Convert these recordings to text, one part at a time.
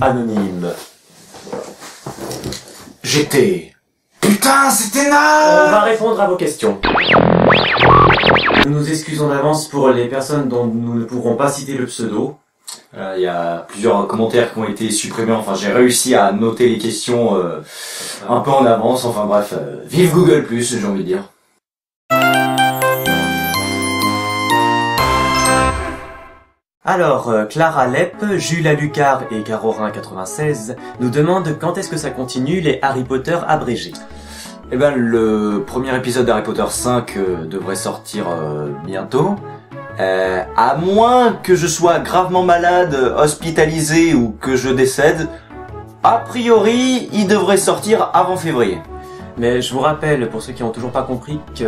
Anonyme. J'étais... Putain, c'était naze. On va répondre à vos questions. Nous nous excusons d'avance pour les personnes dont nous ne pourrons pas citer le pseudo. Il y a plusieurs commentaires qui ont été supprimés, enfin j'ai réussi à noter les questions un peu en avance, enfin bref, vive Google+, j'ai envie de dire. Alors, Clara Lepp, Jules Alucard et Carorin96 nous demandent quand est-ce que ça continue les Harry Potter abrégés. Eh ben le premier épisode d'Harry Potter 5 devrait sortir bientôt. À moins que je sois gravement malade, hospitalisé ou que je décède, a priori, il devrait sortir avant février. Mais je vous rappelle, pour ceux qui n'ont toujours pas compris, qu'il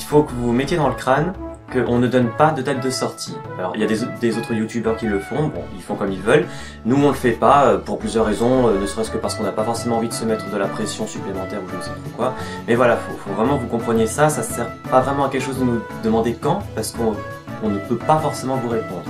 faut que vous vous mettiez dans le crâne qu'on ne donne pas de date de sortie. Alors, il y a des autres youtubeurs qui le font, bon, ils font comme ils veulent. Nous, on le fait pas, pour plusieurs raisons, ne serait-ce que parce qu'on n'a pas forcément envie de se mettre de la pression supplémentaire ou je ne sais trop quoi. Mais voilà, faut vraiment que vous compreniez ça, ça sert pas vraiment à quelque chose de nous demander quand, parce qu'on ne peut pas forcément vous répondre.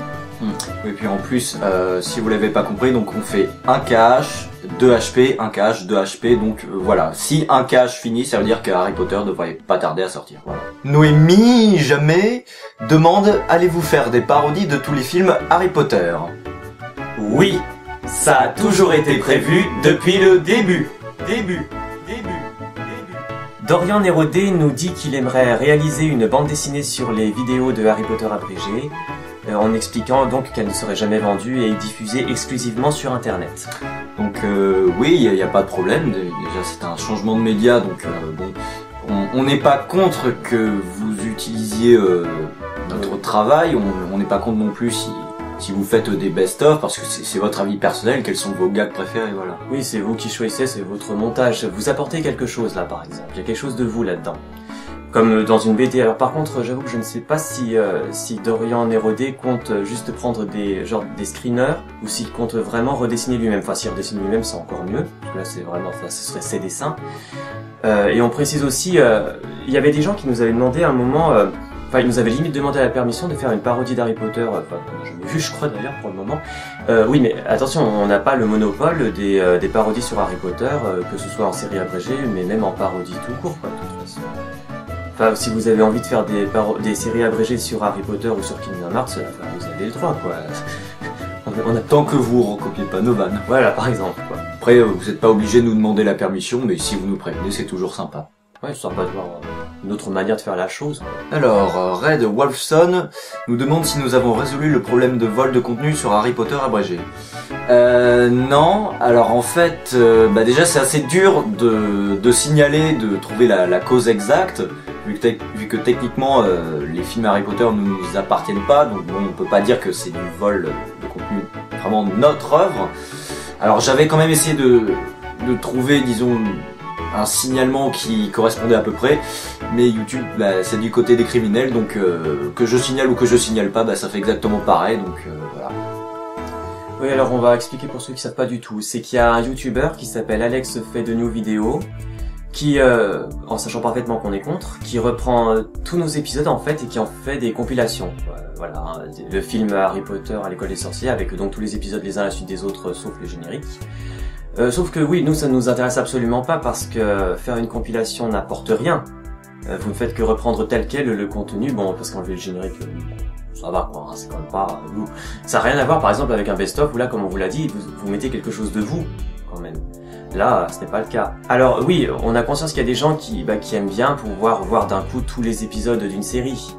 Et puis en plus, si vous l'avez pas compris, donc on fait un KH, 2 HP, un KH, 2 HP, donc voilà. Si un KH finit, ça veut dire que Harry Potter devrait pas tarder à sortir. Voilà. Noémie Jamais demande, allez-vous faire des parodies de tous les films Harry Potter? Oui, ça a toujours été prévu depuis le début. Dorian Nérodé nous dit qu'il aimerait réaliser une bande dessinée sur les vidéos de Harry Potter abrégées, en expliquant donc qu'elle ne serait jamais vendue et diffusée exclusivement sur internet. Donc oui, il n'y a pas de problème, déjà c'est un changement de média, donc bon, on n'est pas contre que vous utilisiez notre travail, on n'est pas contre non plus si vous faites des best-of, parce que c'est votre avis personnel, quels sont vos gags préférés, voilà. Oui, c'est vous qui choisissez, c'est votre montage, vous apportez quelque chose là par exemple, il y a quelque chose de vous là-dedans. Comme dans une BD. Alors par contre, j'avoue que je ne sais pas si Dorian Nérodé compte juste prendre des screeners ou s'il compte vraiment redessiner lui-même. Enfin, s'il redessine lui-même, c'est encore mieux. Parce que là, c'est vraiment, ce serait ses dessins. Et on précise aussi, il y avait des gens qui nous avaient demandé à un moment, ils nous avaient limite demandé la permission de faire une parodie d'Harry Potter. Je l'ai vu, je crois d'ailleurs pour le moment. Oui, mais attention, on n'a pas le monopole des parodies sur Harry Potter, que ce soit en série abrégée, mais même en parodie tout court, quoi, de toute façon. Enfin, si vous avez envie de faire des séries abrégées sur Harry Potter ou sur Kingdom Hearts, vous avez le droit, quoi. Tant que vous recopiez pas nos vannes. Voilà, par exemple, quoi. Après, vous n'êtes pas obligé de nous demander la permission, mais si vous nous prévenez, c'est toujours sympa. Ouais, c'est sympa de voir une autre manière de faire la chose. Alors, Red Wolfson nous demande si nous avons résolu le problème de vol de contenu sur Harry Potter abrégé. Non, alors en fait, déjà c'est assez dur de signaler, de trouver la cause exacte, vu que techniquement les films Harry Potter ne nous appartiennent pas, donc bon, on peut pas dire que c'est du vol de contenu vraiment notre œuvre. Alors j'avais quand même essayé de trouver, disons, un signalement qui correspondait à peu près, mais YouTube, c'est du côté des criminels, donc que je signale ou que je signale pas, ça fait exactement pareil, donc voilà. Oui, alors on va expliquer pour ceux qui savent pas du tout. C'est qu'il y a un YouTuber qui s'appelle Alex fait de New Vidéo, qui, en sachant parfaitement qu'on est contre, qui reprend tous nos épisodes en fait et qui en fait des compilations. Voilà, le film Harry Potter à l'école des sorciers avec donc tous les épisodes les uns à la suite des autres sauf les génériques. Sauf que oui, nous ça ne nous intéresse absolument pas parce que faire une compilation n'apporte rien. Vous ne faites que reprendre tel quel le contenu, bon parce qu'enlever le générique, ça va quoi, hein, c'est quand même pas... Ça n'a rien à voir par exemple avec un best-of où là comme on vous l'a dit, vous mettez quelque chose de vous quand même. Là, ce n'est pas le cas. Alors oui, on a conscience qu'il y a des gens qui aiment bien pouvoir voir d'un coup tous les épisodes d'une série.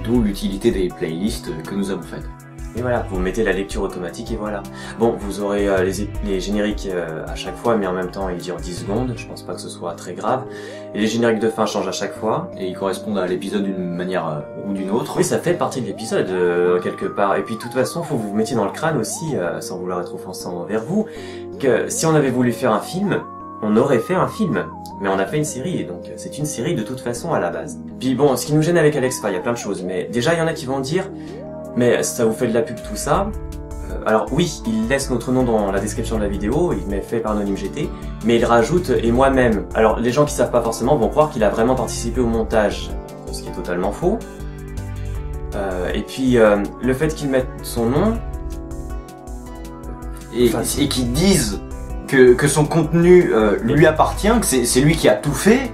D'où l'utilité des playlists que nous avons faites. Et voilà, vous mettez la lecture automatique et voilà. Bon, vous aurez les génériques à chaque fois, mais en même temps ils durent 10 secondes, je pense pas que ce soit très grave. Et les génériques de fin changent à chaque fois. Et ils correspondent à l'épisode d'une manière ou d'une autre. Oui, ça fait partie de l'épisode, quelque part. Et puis de toute façon, faut que vous vous mettiez dans le crâne aussi, sans vouloir être offensant envers vous, que si on avait voulu faire un film, on aurait fait un film. Mais on a fait une série, et donc c'est une série de toute façon à la base. Puis bon, ce qui nous gêne avec Alex, il y a plein de choses, mais déjà il y en a qui vont dire mais ça vous fait de la pub tout ça, alors oui, il laisse notre nom dans la description de la vidéo, il met fait par Anonyme GT, mais il rajoute et moi-même. Alors les gens qui savent pas forcément vont croire qu'il a vraiment participé au montage, ce qui est totalement faux. Et puis le fait qu'il mette son nom et qu'il dise que son contenu lui appartient, que c'est lui qui a tout fait.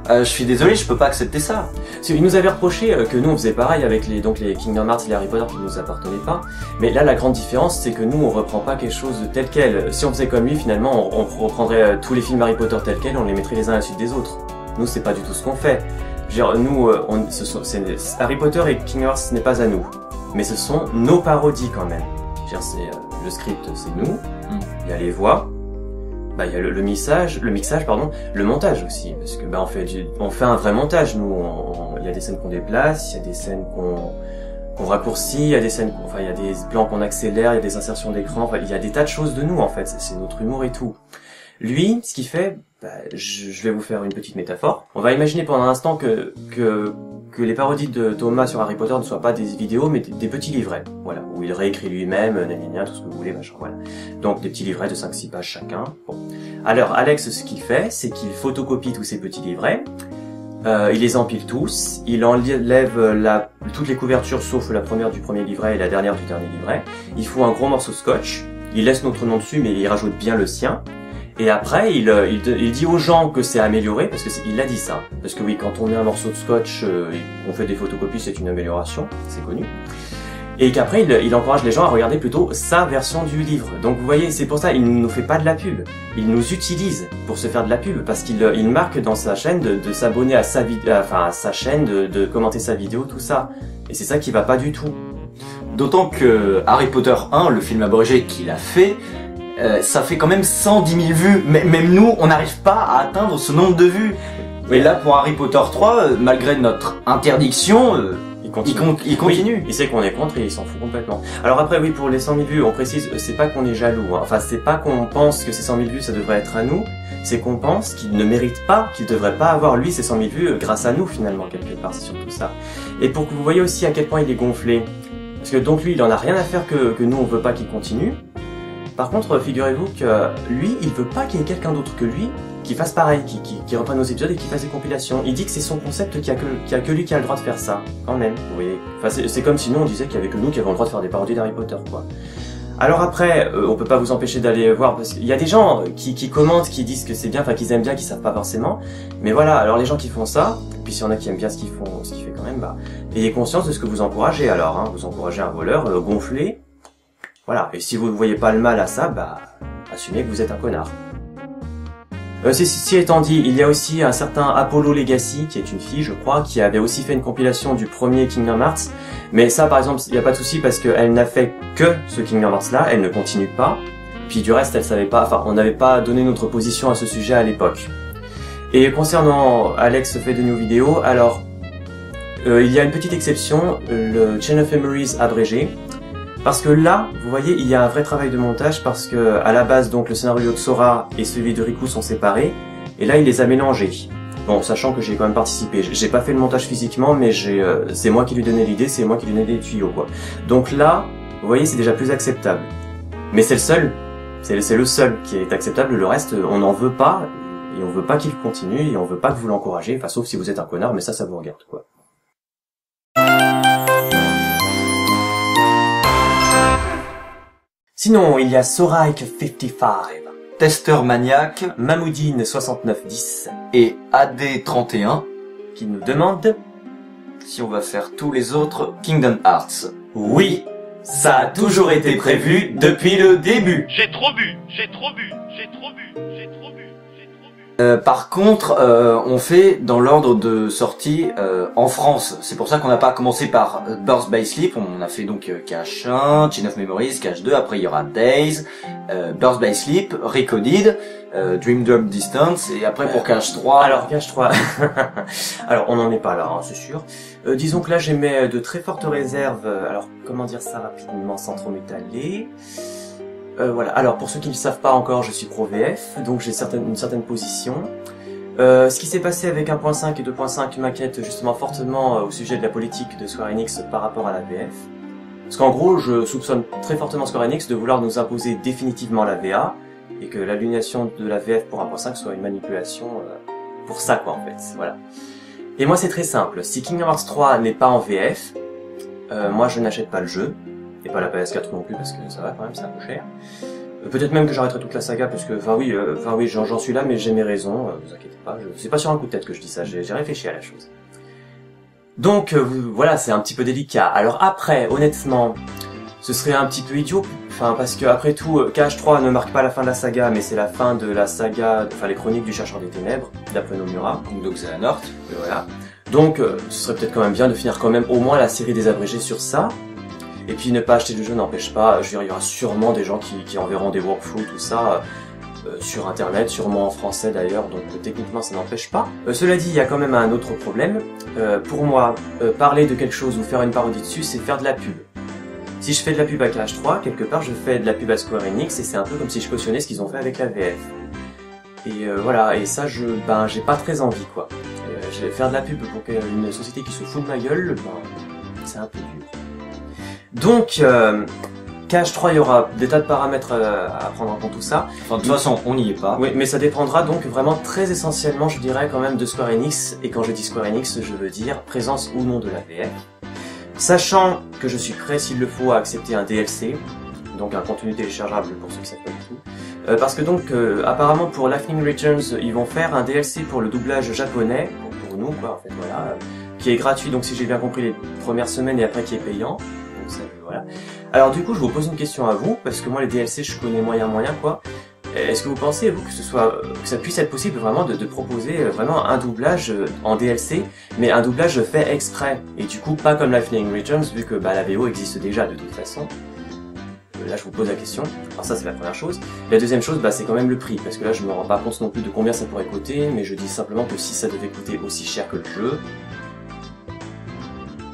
Je suis désolé, je peux pas accepter ça. Il nous avait reproché que nous on faisait pareil avec les Kingdom Hearts et les Harry Potter qui nous appartenaient pas. Mais là la grande différence c'est que nous on reprend pas quelque chose de tel quel. Si on faisait comme lui finalement on reprendrait tous les films Harry Potter tels quels, on les mettrait les uns à la suite des autres. Nous c'est pas du tout ce qu'on fait. Je veux dire, nous Harry Potter et Kingdom Hearts ce n'est pas à nous. Mais ce sont nos parodies quand même. Je veux dire, le script c'est nous, il y a les voix. Bah, il y a le mixage, pardon, le montage aussi, parce que bah, on fait un vrai montage, nous, il y a des scènes qu'on déplace, il y a des scènes qu'on raccourcit, il y a des scènes, il y a des plans qu'on accélère, il y a des insertions d'écran, enfin, il y a des tas de choses de nous, en fait, c'est notre humour et tout. Lui, ce qu'il fait, bah, je vais vous faire une petite métaphore. On va imaginer pendant un instant que les parodies de Thomas sur Harry Potter ne soient pas des vidéos, mais des petits livrets. Voilà, où il réécrit lui-même, tout ce que vous voulez, machin, voilà. Donc, des petits livrets de 5-6 pages chacun. Bon. Alors, Alex, ce qu'il fait, c'est qu'il photocopie tous ces petits livrets, il les empile tous, il enlève toutes les couvertures sauf la première du premier livret et la dernière du dernier livret. Il fout un gros morceau de scotch, il laisse notre nom dessus, mais il rajoute bien le sien. Et après, il dit aux gens que c'est amélioré, parce que il a dit ça. Parce que oui, quand on met un morceau de scotch et qu'on fait des photocopies, c'est une amélioration, c'est connu. Et qu'après, il encourage les gens à regarder plutôt sa version du livre. Donc vous voyez, c'est pour ça, il ne nous fait pas de la pub. Il nous utilise pour se faire de la pub, parce qu'il marque dans sa chaîne de s'abonner à sa chaîne, de commenter sa vidéo, tout ça. Et c'est ça qui va pas du tout. D'autant que Harry Potter 1, le film abrégé qu'il a fait, ça fait quand même 110 000 vues. Même nous, on n'arrive pas à atteindre ce nombre de vues. Oui. Et là, pour Harry Potter 3, malgré notre interdiction, il continue. Oui, il sait qu'on est contre et il s'en fout complètement. Alors après, oui, pour les 100 000 vues, on précise, c'est pas qu'on est jaloux. Hein. Enfin, c'est pas qu'on pense que ces 100 000 vues, ça devrait être à nous. C'est qu'on pense qu'il ne mérite pas, qu'il devrait pas avoir, lui, ces 100 000 vues grâce à nous, finalement, quelque part. C'est surtout ça. Et pour que vous voyez aussi à quel point il est gonflé. Parce que donc lui, il en a rien à faire que nous, on veut pas qu'il continue. Par contre, figurez-vous que lui, il veut pas qu'il y ait quelqu'un d'autre que lui qui fasse pareil, qui reprenne nos épisodes et qui fasse des compilations. Il dit que c'est son concept, qu'il y a que lui qui a le droit de faire ça, quand même, vous voyez. Enfin, c'est comme si nous on disait qu'il y avait que nous qui avions le droit de faire des parodies d'Harry Potter, quoi. Alors après, on peut pas vous empêcher d'aller voir, parce qu'il y a des gens qui commentent, qui disent que c'est bien, enfin qu'ils aiment bien, qui savent pas forcément. Mais voilà, alors les gens qui font ça, puis s'il y en a qui aiment bien ce qu'il fait quand même, bah, ayez conscience de ce que vous encouragez alors, hein. Vous encouragez un voleur gonflé. Voilà, et si vous ne voyez pas le mal à ça, bah, assumez que vous êtes un connard. Ceci étant dit, il y a aussi un certain Apollo Legacy, qui est une fille, je crois, qui avait aussi fait une compilation du premier Kingdom Hearts. Mais ça, par exemple, il n'y a pas de souci parce qu'elle n'a fait que ce Kingdom Hearts là, elle ne continue pas. Puis du reste, elle savait pas, enfin, on n'avait pas donné notre position à ce sujet à l'époque. Et concernant Alex fait de New Video, alors, il y a une petite exception, le Chain of Memories abrégé. Parce que là, vous voyez, il y a un vrai travail de montage parce que à la base, donc le scénario de Sora et celui de Riku sont séparés, et là il les a mélangés. Bon, sachant que j'ai quand même participé, j'ai pas fait le montage physiquement, mais c'est moi qui lui donnais l'idée, c'est moi qui lui donnais des tuyaux, quoi. Donc là, vous voyez, c'est déjà plus acceptable. Mais c'est le seul, c'est le seul qui est acceptable. Le reste, on n'en veut pas et on veut pas qu'il continue et on veut pas que vous l'encouragez. Enfin, sauf si vous êtes un connard, mais ça vous regarde, quoi. Sinon, il y a Sorike55, Tester Maniac, Mamoudine 6910 et AD31 qui nous demandent si on va faire tous les autres Kingdom Hearts. Oui, ça a toujours été prévu depuis le début. J'ai trop bu, j'ai trop bu, j'ai trop bu, j'ai trop bu. Par contre, on fait dans l'ordre de sortie en France. C'est pour ça qu'on n'a pas commencé par Birth by Sleep. On a fait donc Cache 1, Chain of Memories, Cache 2. Après il y aura Days, Birth by Sleep, Recoded, Dream Drop Distance. Et après pour Cache 3... Alors Cache 3... alors on n'en est pas là, hein, c'est sûr. Disons que là j'émets de très fortes réserves. Alors comment dire ça rapidement sans trop m'étaler. Voilà. Alors pour ceux qui ne le savent pas encore, je suis pro VF, donc j'ai une certaine position. Ce qui s'est passé avec 1.5 et 2.5 m'inquiète justement fortement au sujet de la politique de Square Enix par rapport à la VF. Parce qu'en gros, je soupçonne très fortement Square Enix de vouloir nous imposer définitivement la VA, et que l'annulation de la VF pour 1.5 soit une manipulation pour ça, quoi, en fait. Voilà. Et moi, c'est très simple. Si Kingdom Hearts 3 n'est pas en VF, moi, je n'achète pas le jeu, et pas la PS4 non plus, parce que ça va quand même, c'est un peu cher. Peut-être même que j'arrêterai toute la saga, parce que, enfin oui, j'en suis là, mais j'ai mes raisons, vous inquiétez pas, c'est pas sur un coup de tête que je dis ça, j'ai réfléchi à la chose. Donc, voilà, c'est un petit peu délicat. Alors après, honnêtement, ce serait un petit peu idiot, enfin, parce que après tout, KH3 ne marque pas la fin de la saga, mais c'est la fin de la saga, enfin, les chroniques du Chercheur des Ténèbres, d'après Nomura. Donc Xehanort. Voilà. Donc, ce serait peut-être quand même bien de finir quand même au moins la série des abrégés sur ça. Et puis ne pas acheter le jeu n'empêche pas, je veux dire, il y aura sûrement des gens qui enverront des workflows, tout ça, sur internet, sûrement en français d'ailleurs, donc techniquement ça n'empêche pas. Cela dit, il y a quand même un autre problème. Pour moi, parler de quelque chose ou faire une parodie dessus, c'est faire de la pub. Si je fais de la pub à KH3, quelque part je fais de la pub à Square Enix, et c'est un peu comme si je cautionnais ce qu'ils ont fait avec la VF. Et voilà, et ça, j'ai pas très envie, quoi. Je vais faire de la pub pour une société qui se fout de ma gueule, c'est un peu dur. Donc, KH3, il y aura des tas de paramètres à prendre en compte, tout ça. Enfin, de toute façon, on n'y est pas. Oui, mais ça dépendra donc vraiment très essentiellement, je dirais, quand même de Square Enix. Et quand je dis Square Enix, je veux dire présence ou non de la VF. Sachant que je suis prêt, s'il le faut, à accepter un DLC, donc un contenu téléchargeable pour ceux qui savent pas du tout. Parce que donc, apparemment pour Lightning Returns, ils vont faire un DLC pour le doublage japonais, pour nous, quoi, en fait, voilà, qui est gratuit, donc si j'ai bien compris, les premières semaines et après qui est payant. Ça, voilà. Alors du coup, je vous pose une question à vous, parce que moi les DLC je connais moyen quoi. Est-ce que vous pensez, vous, que ça puisse être possible vraiment de proposer vraiment un doublage en DLC, mais un doublage fait exprès, et du coup pas comme Lightning Returns, vu que la VO existe déjà de toute façon. Là je vous pose la question, alors ça c'est la première chose. La deuxième chose, c'est quand même le prix, parce que là je me rends pas compte non plus de combien ça pourrait coûter, mais je dis simplement que si ça devait coûter aussi cher que le jeu...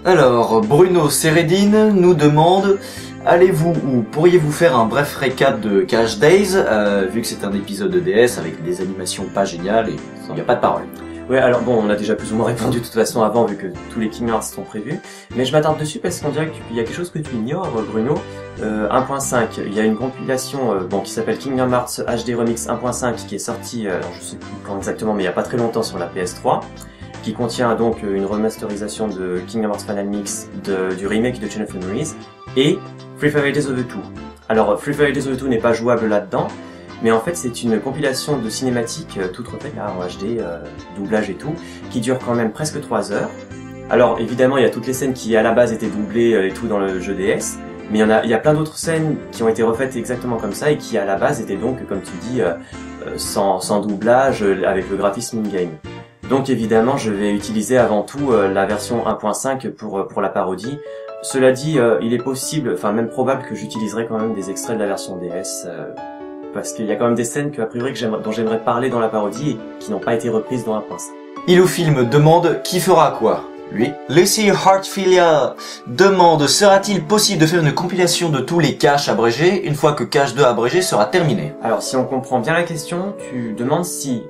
Alors, Bruno Seredine nous demande, allez-vous ou pourriez-vous faire un bref récap de Cash Days, vu que c'est un épisode de DS avec des animations pas géniales et il n'y a pas de parole. Ouais, alors bon, on a déjà plus ou moins répondu de toute façon avant, vu que tous les Kingdom Hearts sont prévus, mais je m'attarde dessus parce qu'on dirait qu'il y a quelque chose que tu ignores, Bruno. 1.5, il y a une compilation qui s'appelle Kingdom Hearts HD Remix 1.5 qui est sortie, alors je sais plus quand exactement, mais il y a pas très longtemps sur la PS3. Qui contient donc une remasterisation de Kingdom Hearts Final Mix, du remake de Chain of Memories, et Free Fire Days of the Two. Alors, Free Fire Days of the Two n'est pas jouable là-dedans, mais en fait c'est une compilation de cinématiques toute refaite là, en HD, doublage et tout, qui dure quand même presque 3 heures. Alors évidemment il y a toutes les scènes qui à la base étaient doublées et tout dans le jeu DS, mais il y a plein d'autres scènes qui ont été refaites exactement comme ça et qui à la base étaient donc, comme tu dis, sans doublage, avec le graphisme in-game. Donc évidemment, je vais utiliser avant tout la version 1.5 pour la parodie. Cela dit, il est possible, enfin même probable que j'utiliserai quand même des extraits de la version DS, parce qu'il y a quand même des scènes que, a priori dont j'aimerais parler dans la parodie et qui n'ont pas été reprises dans 1.5. Illufilm demande qui fera quoi. Lui. Lucy Heartfilia demande, sera-t-il possible de faire une compilation de tous les caches abrégés une fois que Cache 2 abrégé sera terminé? Alors si on comprend bien la question, tu demandes si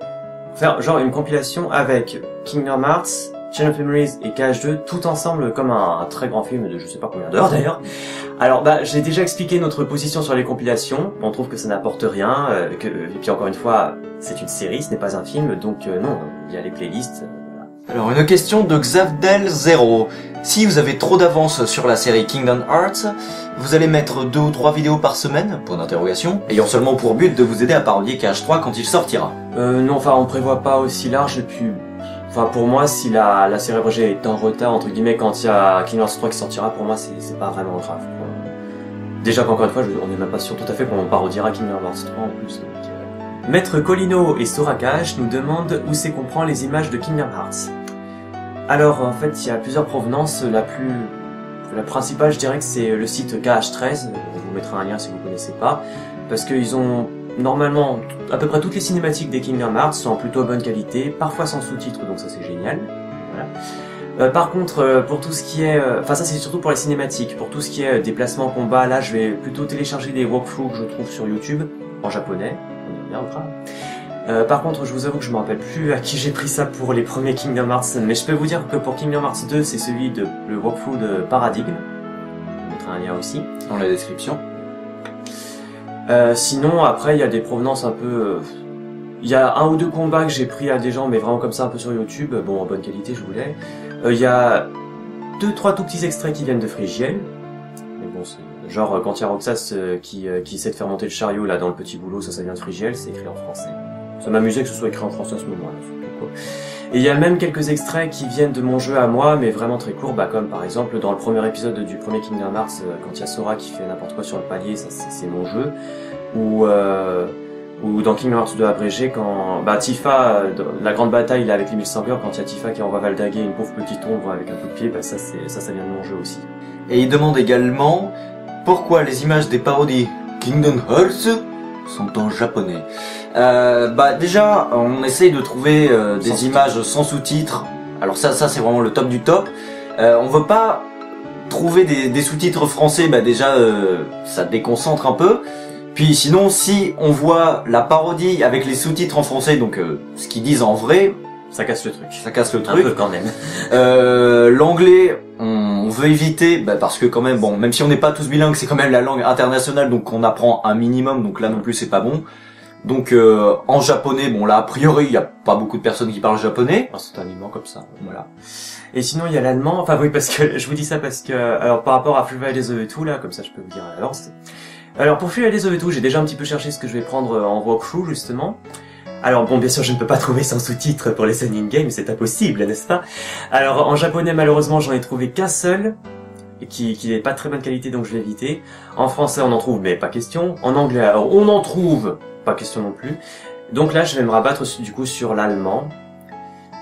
faire genre une compilation avec Kingdom Hearts, Chain of Memories et KH2 tout ensemble comme un très grand film de je sais pas combien d'heures d'ailleurs. Alors j'ai déjà expliqué notre position sur les compilations, on trouve que ça n'apporte rien, et puis encore une fois c'est une série, ce n'est pas un film, donc non, il y a les playlists. Alors une question de Xavdel0. Si vous avez trop d'avance sur la série Kingdom Hearts, vous allez mettre 2 ou 3 vidéos par semaine, point d'interrogation, ayant seulement pour but de vous aider à parodier KH3 quand il sortira. Non, enfin on prévoit pas aussi large, et puis... Enfin pour moi, si la série abrégée est en retard, entre guillemets, quand il y a Kingdom Hearts 3 qui sortira, pour moi c'est pas vraiment grave. Déjà qu'encore une fois, on n'est même pas sûr tout à fait qu'on parodiera Kingdom Hearts 3 en plus. Donc, Maître Colino et Sorakash nous demandent où c'est qu'on prend les images de Kingdom Hearts. Alors en fait il y a plusieurs provenances, la principale je dirais que c'est le site KH13, je vous mettrai un lien si vous ne connaissez pas, parce qu'ils ont normalement à peu près toutes les cinématiques des Kingdom Hearts sont en plutôt bonne qualité, parfois sans sous-titres donc ça c'est génial. Voilà. Par contre pour tout ce qui est, enfin ça c'est surtout pour les cinématiques, pour tout ce qui est déplacement combat, là je vais plutôt télécharger des walkthroughs que je trouve sur YouTube, en japonais, on y reviendra. Par contre, je vous avoue que je me rappelle plus à qui j'ai pris ça pour les premiers Kingdom Hearts, mais je peux vous dire que pour Kingdom Hearts 2, c'est celui de le walkthrough de Paradigm. Je vous mettrai un lien aussi. Dans la description. Sinon, après, il y a des provenances un peu... Il y a 1 ou 2 combats que j'ai pris à des gens, mais vraiment comme ça, un peu sur YouTube. Bon, en bonne qualité, je voulais. Il y a 2-3 tout petits extraits qui viennent de Frigiel. Mais bon, c'est genre quand il y a Roxas qui essaie de faire monter le chariot là dans le petit boulot, ça vient de Frigiel, c'est écrit en français. Ça m'amusait que ce soit écrit en français à ce moment-là, surtout quoi. Et il y a même quelques extraits qui viennent de mon jeu à moi, mais vraiment très courts, bah comme par exemple dans le premier épisode du premier Kingdom Hearts, quand il y a Sora qui fait n'importe quoi sur le palier, ça c'est mon jeu. Ou dans Kingdom Hearts 2 abrégé, quand Tifa, dans la grande bataille là, avec les 1000 sangueurs, quand il y a Tifa qui envoie Valdaguer une pauvre petite ombre avec un coup de pied, bah ça vient de mon jeu aussi. Et il demande également pourquoi les images des parodies Kingdom Hearts sont en japonais. Déjà, on essaye de trouver des images sans sous-titres. Alors ça c'est vraiment le top du top. On veut pas trouver des sous-titres français, déjà ça déconcentre un peu. Puis sinon, si on voit la parodie avec les sous-titres en français, donc ce qu'ils disent en vrai, ça casse le truc. Ça casse le truc. Un peu quand même. L'anglais, on veut éviter, parce que quand même, bon, même si on n'est pas tous bilingues, c'est quand même la langue internationale, donc on apprend un minimum, donc là non plus c'est pas bon. Donc en japonais, bon là a priori il y a pas beaucoup de personnes qui parlent japonais. Instantanément comme ça, voilà. Et sinon il y a l'allemand, enfin oui parce que je vous dis ça parce que, alors par rapport à Free Days of tout là, comme ça je peux vous dire à l'avance. Alors pour Free Days of tout, j'ai déjà un petit peu cherché ce que je vais prendre en walkthrough justement. Alors bon, bien sûr, je ne peux pas trouver sans sous-titres pour les scènes in-game, c'est impossible, n'est-ce pas? Alors en japonais, malheureusement, j'en ai trouvé qu'un seul, qui n'est pas de très bonne qualité, donc je vais éviter. En français, on en trouve, mais pas question. En anglais, alors on en trouve, pas question non plus. Donc là, je vais me rabattre du coup sur l'allemand.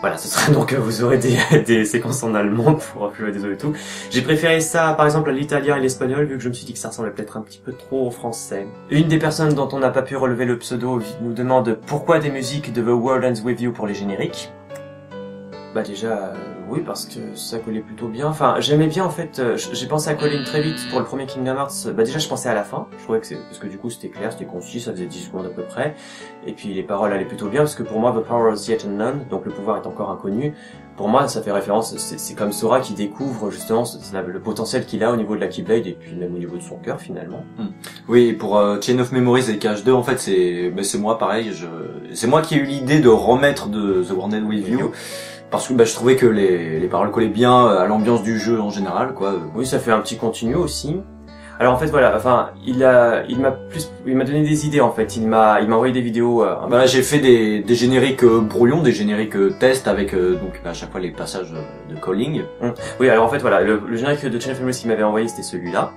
Voilà, ce sera donc, vous aurez des séquences en allemand pour jouer des et tout. J'ai préféré ça, par exemple, à l'italien et l'espagnol, vu que je me suis dit que ça ressemblait peut-être un petit peu trop au français. Une des personnes dont on n'a pas pu relever le pseudo nous demande pourquoi des musiques de The World Ends With You pour les génériques. Déjà, oui, parce que ça collait plutôt bien. Enfin, j'aimais bien en fait, j'ai pensé à coller une très vite pour le premier Kingdom Hearts. Déjà, je pensais à la fin. Je trouvais que parce que du coup, c'était clair, c'était concis, ça faisait 10 secondes à peu près. Et puis, les paroles allaient plutôt bien, parce que pour moi, The Power is Yet Unknown, donc le pouvoir est encore inconnu. Pour moi, ça fait référence, c'est comme Sora qui découvre justement le potentiel qu'il a au niveau de la Keyblade et puis même au niveau de son cœur finalement. Oui, pour Chain of Memories et KH2, en fait, c'est moi pareil. C'est moi qui ai eu l'idée de remettre de The World Ends With You. Parce que je trouvais que les paroles collaient bien à l'ambiance du jeu en général, quoi. Oui, ça fait un petit continu aussi. Alors en fait voilà, enfin il m'a donné des idées en fait. Il m'a envoyé des vidéos. J'ai fait des génériques brouillons, des génériques tests avec donc à chaque fois les passages de calling. Oui, alors en fait voilà, le générique de Chain of Memories qu'il m'avait envoyé c'était celui-là.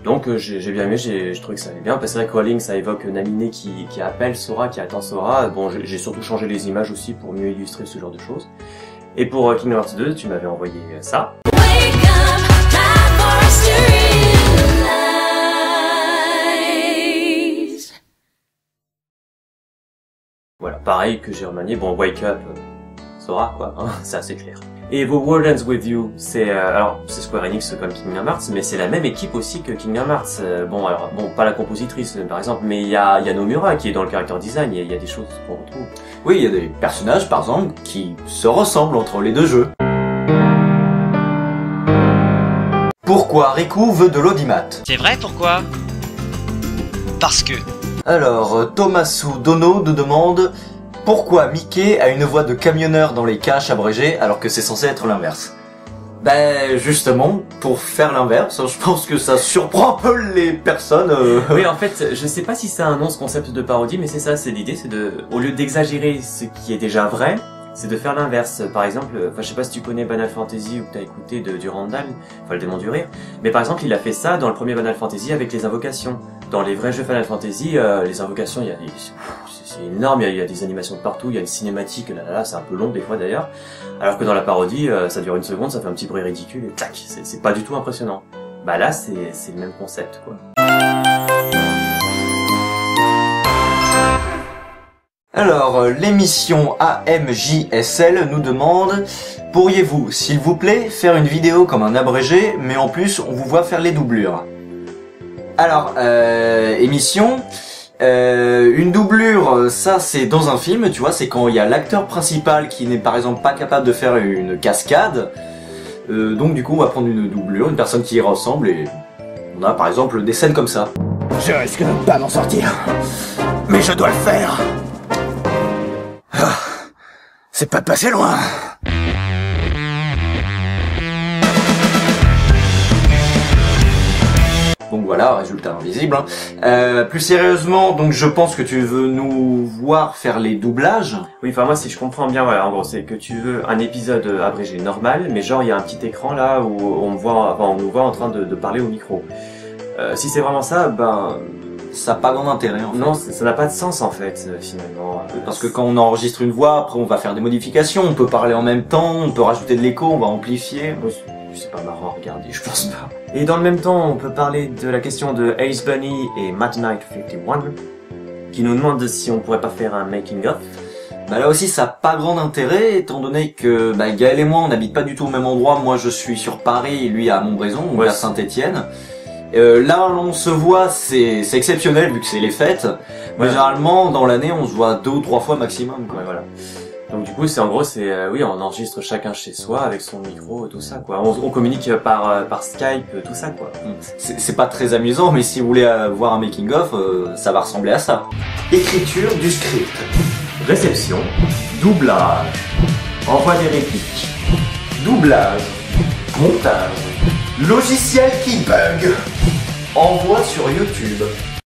Donc j'ai bien aimé, je trouvais que ça allait bien, parce que Calling ça évoque Naminé qui appelle Sora, qui attend Sora. Bon, j'ai surtout changé les images aussi pour mieux illustrer ce genre de choses. Et pour Kingdom Hearts 2, tu m'avais envoyé ça. Voilà, pareil que j'ai remanié, bon Wake Up, Sora quoi, hein, c'est assez clair. Et The World Ends With You, c'est Square Enix comme Kingdom Hearts, mais c'est la même équipe aussi que Kingdom Hearts. Bon, pas la compositrice par exemple, mais il y a Nomura qui est dans le character design, il y a des choses qu'on retrouve. Oui, il y a des personnages par exemple qui se ressemblent entre les deux jeux. Pourquoi Riku veut de l'audimat? C'est vrai, pourquoi? Parce que... Alors, Tomasu Dono nous demande pourquoi Mickey a une voix de camionneur dans les caches abrégées alors que c'est censé être l'inverse. Justement, pour faire l'inverse, je pense que ça surprend un peu les personnes. Oui, en fait, je sais pas si c'est un nom ce concept de parodie, mais c'est ça, c'est l'idée, c'est au lieu d'exagérer ce qui est déjà vrai, c'est de faire l'inverse. Par exemple, je sais pas si tu connais Banal Fantasy ou que t'as écouté de Randall, le démon du rire, mais par exemple, il a fait ça dans le premier Banal Fantasy avec les invocations. Dans les vrais jeux Final Fantasy, les invocations, c'est énorme, il y a des animations de partout, il y a une cinématique, c'est un peu long des fois d'ailleurs. Alors que dans la parodie, ça dure 1 seconde, ça fait un petit bruit ridicule et tac, c'est pas du tout impressionnant. Là, c'est le même concept, quoi. Alors, l'émission AMJSL nous demande « Pourriez-vous, s'il vous plaît, faire une vidéo comme un abrégé, mais en plus, on vous voit faire les doublures ?» Alors, émission, Une doublure, ça c'est dans un film, tu vois, c'est quand il y a l'acteur principal qui n'est par exemple pas capable de faire une cascade. Donc du coup on va prendre une doublure, une personne qui y ressemble et on a par exemple des scènes comme ça. Je risque de ne pas m'en sortir, mais je dois le faire. Ah, c'est pas passé loin. Donc voilà, résultat invisible. Plus sérieusement, donc je pense que tu veux nous voir faire les doublages. Oui, enfin moi si je comprends bien, voilà, en gros c'est que tu veux un épisode abrégé normal, mais genre il y a un petit écran là où on nous voit en train de parler au micro. Si c'est vraiment ça, ben... Ça n'a pas grand intérêt en fait. Non, ça n'a pas de sens en fait, finalement. Parce que quand on enregistre une voix, après on va faire des modifications, on peut parler en même temps, on peut rajouter de l'écho, on va amplifier. C'est pas marrant à regarder, je pense pas. Et dans le même temps, on peut parler de la question de Ace Bunny et Mad Knight 51, qui nous demandent si on pourrait pas faire un making-of. Bah là aussi ça n'a pas grand intérêt, étant donné que Gaël et moi on n'habite pas du tout au même endroit. Moi je suis sur Paris, lui à Montbrison, ou à Saint-Étienne. Là on se voit, c'est exceptionnel vu que c'est les fêtes. Mais généralement dans l'année on se voit 2 ou 3 fois maximum, quoi. Ouais, voilà. Donc du coup c'est oui, on enregistre chacun chez soi avec son micro et tout ça, quoi. On communique par Skype, tout ça, quoi. C'est pas très amusant, mais si vous voulez voir un making of, ça va ressembler à ça. Écriture du script, réception, doublage, envoi des répliques, doublage, Montage. logiciel qui bug, envoi sur YouTube.